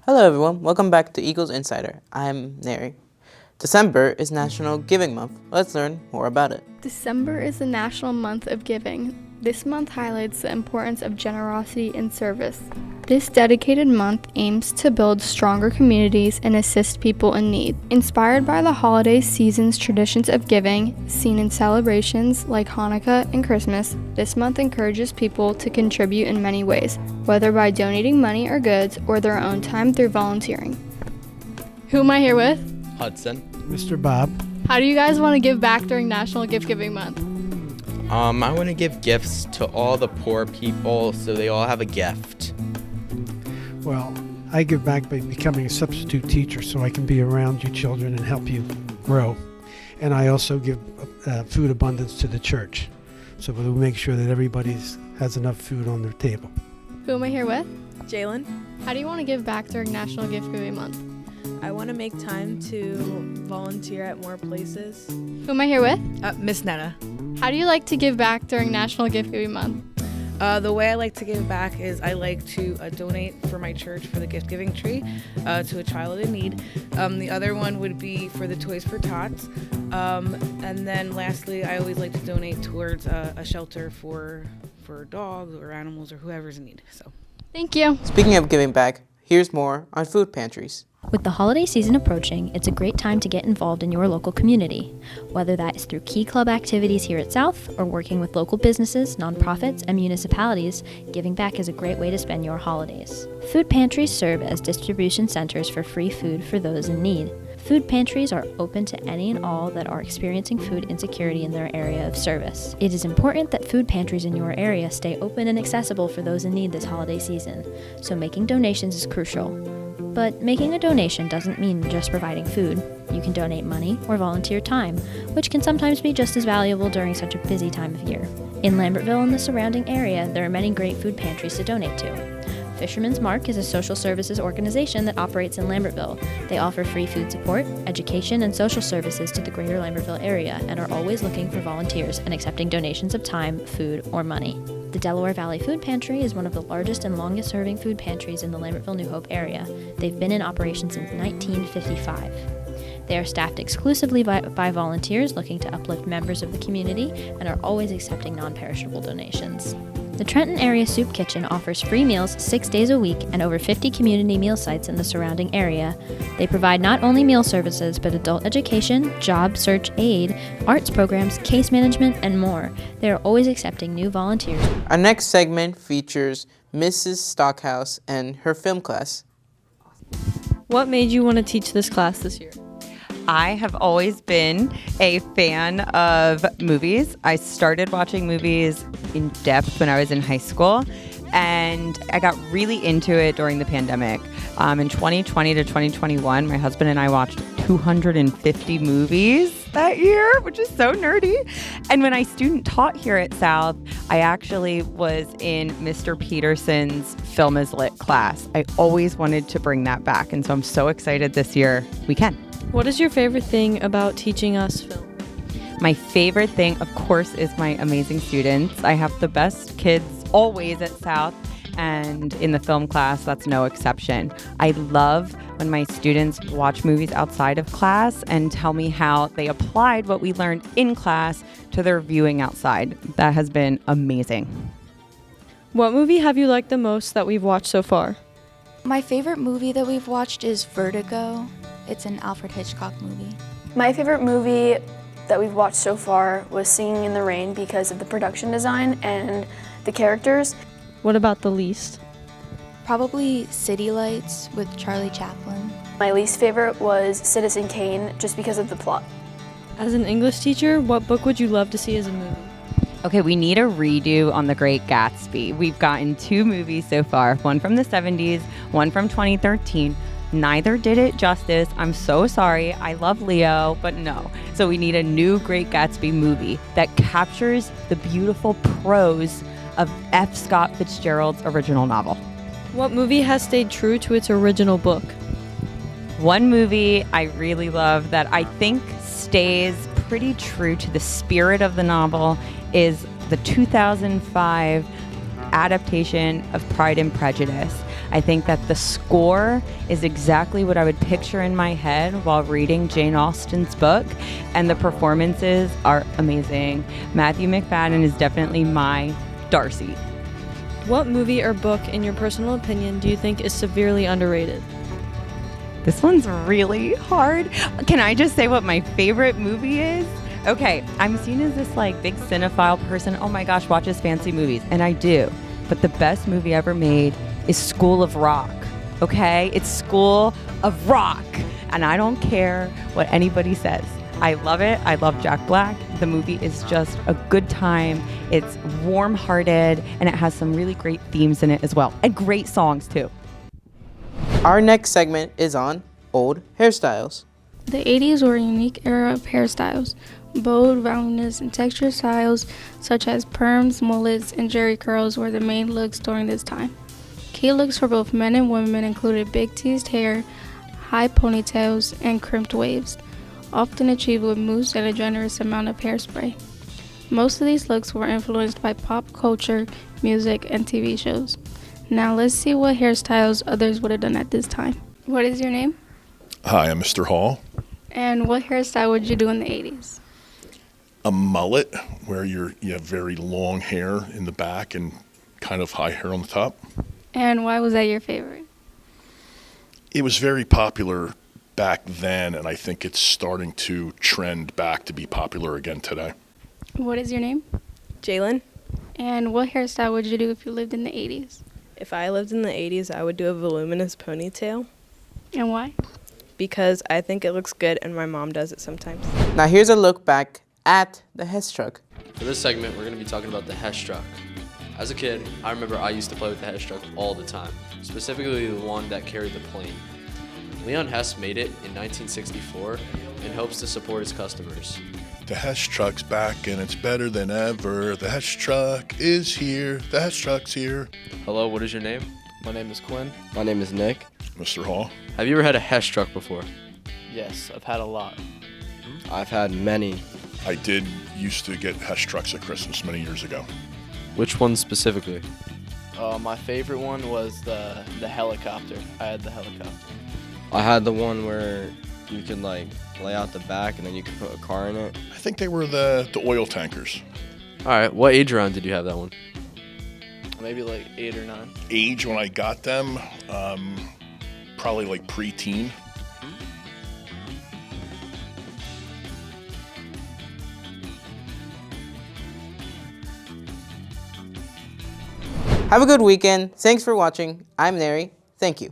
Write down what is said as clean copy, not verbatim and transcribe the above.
Hello everyone, welcome back to Eagles Insider. I'm Neri. December is National Giving Month. Let's learn more about it. December is the National Month of Giving. This month highlights the importance of generosity and service. This dedicated month aims to build stronger communities and assist people in need. Inspired by the holiday season's traditions of giving, seen in celebrations like Hanukkah and Christmas, this month encourages people to contribute in many ways, whether by donating money or goods or their own time through volunteering. Who am I here with? Hudson. Mr. Bob. How do you guys want to give back during National Gift Giving Month? I want to give gifts to all the poor people so they all have a gift. Well, I give back by becoming a substitute teacher so I can be around you children and help you grow. And I also give food abundance to the church so we'll make sure that everybody has enough food on their table. Who am I here with? Jalen. How do you want to give back during National Gift Giving Month? I want to make time to volunteer at more places. Who am I here with? Miss Netta. How do you like to give back during National Gift Giving Month? The way I like to give back is I like to donate for my church for the gift giving tree to a child in need. The other one would be for the Toys for Tots. And then lastly, I always like to donate towards a shelter for dogs or animals or whoever's in need. So, thank you. Speaking of giving back, here's more on food pantries. With the holiday season approaching, it's a great time to get involved in your local community. Whether that is through key club activities here at South or working with local businesses, nonprofits, and municipalities, giving back is a great way to spend your holidays. Food pantries serve as distribution centers for free food for those in need. Food pantries are open to any and all that are experiencing food insecurity in their area of service. It is important that food pantries in your area stay open and accessible for those in need this holiday season, so making donations is crucial. But making a donation doesn't mean just providing food. You can donate money or volunteer time, which can sometimes be just as valuable during such a busy time of year. In Lambertville and the surrounding area, there are many great food pantries to donate to. Fisherman's Mark is a social services organization that operates in Lambertville. They offer free food support, education, and social services to the greater Lambertville area and are always looking for volunteers and accepting donations of time, food, or money. The Delaware Valley Food Pantry is one of the largest and longest-serving food pantries in the Lambertville-New Hope area. They've been in operation since 1955. They are staffed exclusively by volunteers looking to uplift members of the community and are always accepting non-perishable donations. The Trenton Area Soup Kitchen offers free meals 6 days a week and over 50 community meal sites in the surrounding area. They provide not only meal services, but adult education, job search aid, arts programs, case management, and more. They are always accepting new volunteers. Our next segment features Mrs. Stockhaus and her film class. What made you want to teach this class this year? I have always been a fan of movies. I started watching movies in depth when I was in high school, and I got really into it during the pandemic. In 2020 to 2021, my husband and I watched 250 movies that year, which is so nerdy. And when I student taught here at South, I actually was in Mr. Peterson's Film is Lit class. I always wanted to bring that back, and so I'm so excited this year we can. What is your favorite thing about teaching us film? My favorite thing, of course, is my amazing students. I have the best kids always at South, and in the film class, that's no exception. I love when my students watch movies outside of class and tell me how they applied what we learned in class to their viewing outside. That has been amazing. What movie have you liked the most that we've watched so far? My favorite movie that we've watched is Vertigo. It's an Alfred Hitchcock movie. My favorite movie that we've watched so far was Singing in the Rain because of the production design and the characters. What about the least? Probably City Lights with Charlie Chaplin. My least favorite was Citizen Kane just because of the plot. As an English teacher, what book would you love to see as a movie? Okay, we need a redo on The Great Gatsby. We've gotten 2 movies so far, one from the 70s, one from 2013. Neither did it justice. I'm so sorry. I love Leo, but no. So we need a new Great Gatsby movie that captures the beautiful prose of F. Scott Fitzgerald's original novel. What movie has stayed true to its original book? One movie I really love that I think stays pretty true to the spirit of the novel is the 2005 adaptation of Pride and Prejudice. I think that the score is exactly what I would picture in my head while reading Jane Austen's book, and the performances are amazing. Matthew McFadden is definitely my Darcy. What movie or book, in your personal opinion, do you think is severely underrated? This one's really hard. Can I just say what my favorite movie is? Okay, I'm seen as this like big cinephile person. Oh my gosh, watches fancy movies. And I do. But the best movie ever made is School of Rock. Okay? It's School of Rock. And I don't care what anybody says. I love it. I love Jack Black. The movie is just a good time. It's warm-hearted, and it has some really great themes in it as well. And great songs, too. Our next segment is on old hairstyles. The 80s were a unique era of hairstyles. Bold, roundness, and textured styles such as perms, mullets, and jerry curls were the main looks during this time. Key looks for both men and women included big teased hair, high ponytails, and crimped waves, often achieved with mousse and a generous amount of hairspray. Most of these looks were influenced by pop culture, music, and TV shows. Now let's see what hairstyles others would have done at this time. What is your name? Hi, I'm Mr. Hall. And what hairstyle would you do in the 80s? A mullet, where you have very long hair in the back and kind of high hair on the top. And why was that your favorite? It was very popular back then, and I think it's starting to trend back to be popular again today. What is your name? Jalen. And what hairstyle would you do if you lived in the 80s? If I lived in the 80s, I would do a voluminous ponytail. And why? Because I think it looks good and my mom does it sometimes. Now here's a look back at the Hess truck. For this segment, we're going to be talking about the Hess truck. As a kid, I remember I used to play with the Hess truck all the time, specifically the one that carried the plane. Leon Hess made it in 1964 in hopes to support his customers. The Hess truck's back and it's better than ever. The Hess truck is here. The Hess truck's here. Hello, what is your name? My name is Quinn. My name is Nick. Mr. Hall. Have you ever had a Hess truck before? Yes, I've had a lot. I've had many. I did used to get Hess trucks at Christmas many years ago. Which one specifically? My favorite one was the helicopter. I had the helicopter. I had the one where you could like lay out the back and then you could put a car in it. I think they were the oil tankers. All right, what age round did you have that one? Maybe like 8 or 9. Age when I got them, probably like pre-teen. Have a good weekend. Thanks for watching. I'm Neri. Thank you.